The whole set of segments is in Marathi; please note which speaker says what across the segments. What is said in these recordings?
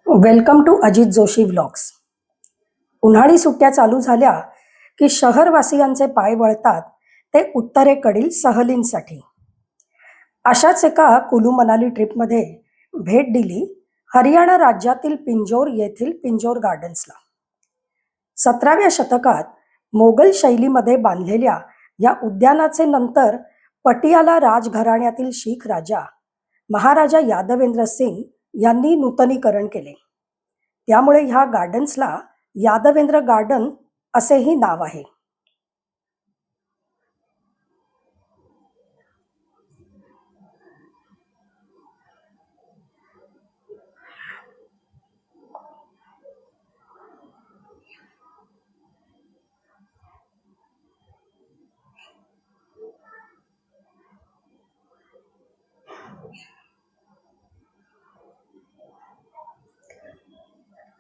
Speaker 1: Welcome to Ajit Joshi vlogs. उन्हाळी सुट्ट्या चालू झाल्या की शहरवासियांचे पाय वळतात ते उत्तरेकडील सहलींसाठी. अशाच एका कुलू मनाली ट्रिपमध्ये भेट दिली हरियाणा राज्यातील पिंजोर येथील पिंजोर गार्डन्सला. 17व्या शतकात मोगल शैलीमध्ये बांधलेल्या या उद्यानाचे नंतर पटियाला राजघराण्यातील शीख राजा महाराजा यादवेंद्र सिंग यांनी नूतनीकरण केले. त्यामुळे ह्या गार्डन्सला यादवेंद्र गार्डन असेही नाव आहे.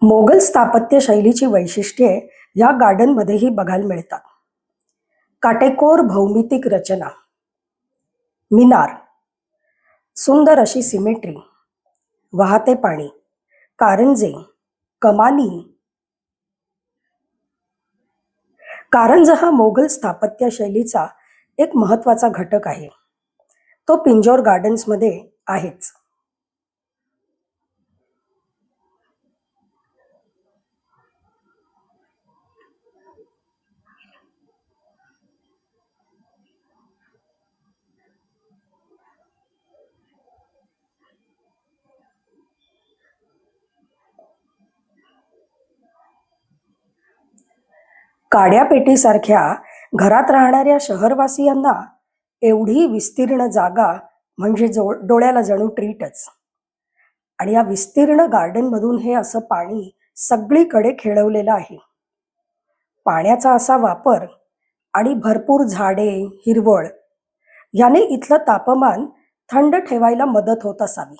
Speaker 1: मोगल स्थापत्य शैलीची वैशिष्ट्ये या गार्डनमध्येही बघायला मिळतात. काटेकोर भौमितिक रचना, मिनार, सुंदर अशी सिमेट्री, वाहते पाणी, कारंजे, कमानी. कारंज हा मोगल स्थापत्य शैलीचा एक महत्वाचा घटक आहे. तो पिंजोर गार्डन्समध्ये आहेच. काड्यापेटीसारख्या घरात राहणाऱ्या शहरवासियांना एवढी विस्तीर्ण जागा म्हणजे डोळ्याला जणू ट्रीटच. आणि या विस्तीर्ण गार्डनमधून हे असं पाणी सगळीकडे खेळवलेलं आहे. पाण्याचा असा वापर आणि भरपूर झाडे, हिरवळ याने इथलं तापमान थंड ठेवायला मदत होत असावी.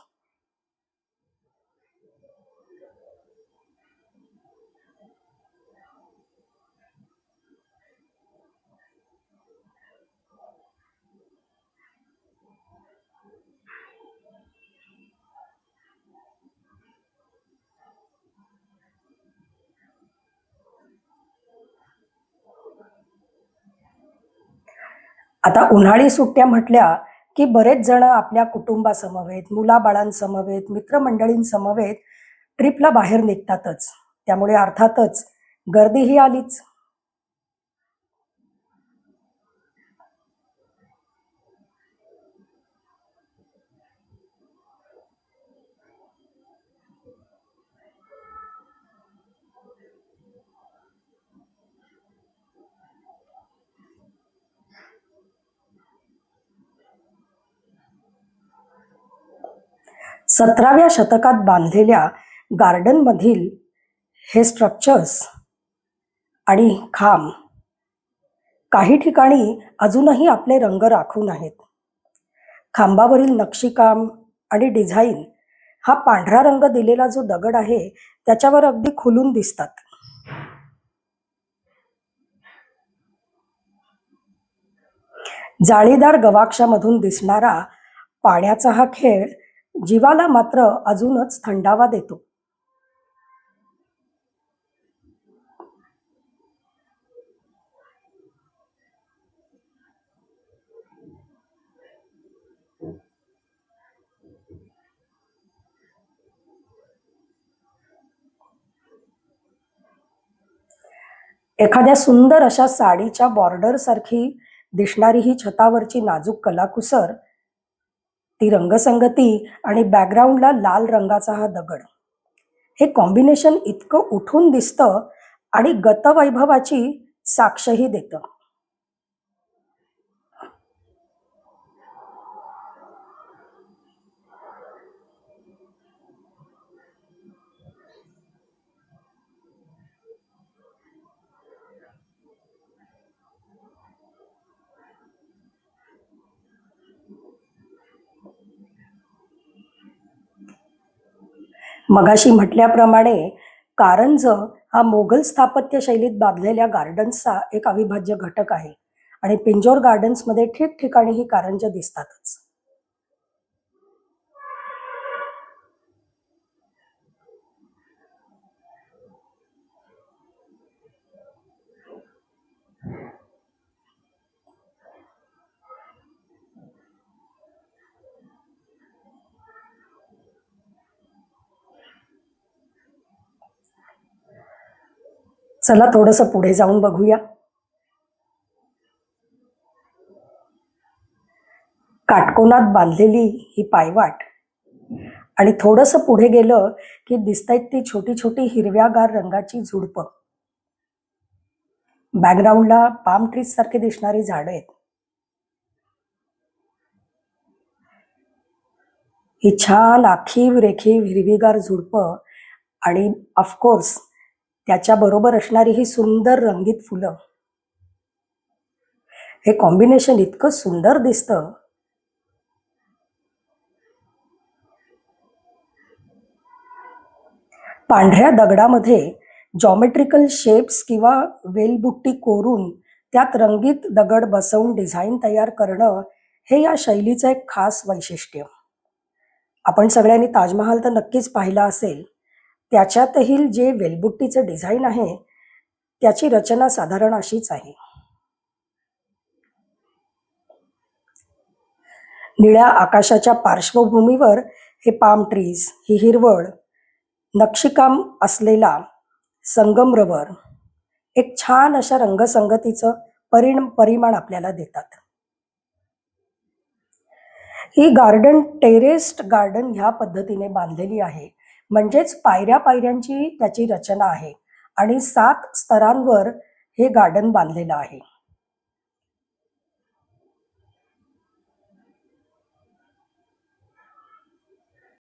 Speaker 1: आता उन्हाळी सुट्ट्या म्हटल्या की बरेच जण आपल्या कुटुंबासमवेत, मुलाबाळांसमवेत, मित्रमंडळींसमवेत ट्रिपला बाहेर निघतातच. त्यामुळे अर्थातच गर्दीही आलीच. 17व्या शतकात बांधलेल्या गार्डनमधील हे स्ट्रक्चर्स आणि खांब काही ठिकाणी अजूनही आपले रंग राखून आहेत. खांबावरील नक्षीकाम आणि डिझाईन हा पांढरा रंग दिलेला जो दगड आहे त्याच्यावर अगदी खुलून दिसतात. जाळीदार गवाक्षामधून दिसणारा पाण्याचा हा खेळ जीवाला मात्र अजूनच थंडावा देतो. एखाद्या सुंदर अशा साडीच्या बॉर्डर सारखी दिसणारी ही छतावरची नाजूक कलाकुसर, ती रंगसंगती आणि बॅकग्राऊंडला लाल रंगाचा हा दगड, हे कॉम्बिनेशन इतकं उठून दिसतं आणि गतवैभवाची साक्षही देतं. मगाशी म्हटल्याप्रमाणे कारंज हा मोगल स्थापत्य शैलीत बांधलेल्या गार्डन्सचा एक अविभाज्य घटक आहे आणि पिंजोर गार्डन्समध्ये ठिकठिकाणी ही कारंज दिसतातच. चला थोडंसं पुढे जाऊन बघूया. काटकोनात बांधलेली ही पायवाट आणि थोडंसं पुढे गेलं की दिसतायत ती छोटी छोटी हिरव्यागार रंगाची झुडपं. बॅकग्राऊंडला पाम ट्रीज सारखे दिसणारी झाडं आहेत. ही छान आखीव रेखीव हिरवीगार झुडपं आणि ऑफकोर्स त्याच्या बरोबर असणारी ही सुंदर रंगीत फुलं. हे कॉम्बिनेशन इतकं सुंदर दिसतं. पांढऱ्या दगडामध्ये जॉमेट्रिकल शेप्स किंवा वेलबुट्टी कोरून त्यात रंगीत दगड बसवून डिझाईन तयार करणं हे या शैलीचं एक खास वैशिष्ट्य. आपण सगळ्यांनी ताजमहाल तर नक्कीच पाहिला असेल. त्याच्यातही जे वेलबुट्टीचं डिझाईन आहे त्याची रचना साधारण अशीच आहे. निळ्या आकाशाच्या पार्श्वभूमीवर हे पाम ट्रीज, ही हिरवळ, नक्षीकाम असलेला संगमरवर एक छान अशा रंगसंगतीचं परिमाण आपल्याला देतात. ही गार्डन टेरेस्ड गार्डन ह्या पद्धतीने बांधलेली आहे. म्हणजेच पायऱ्या पायऱ्यांची त्याची रचना आहे आणि 7 स्तरांवर हे गार्डन बांधलेलं आहे.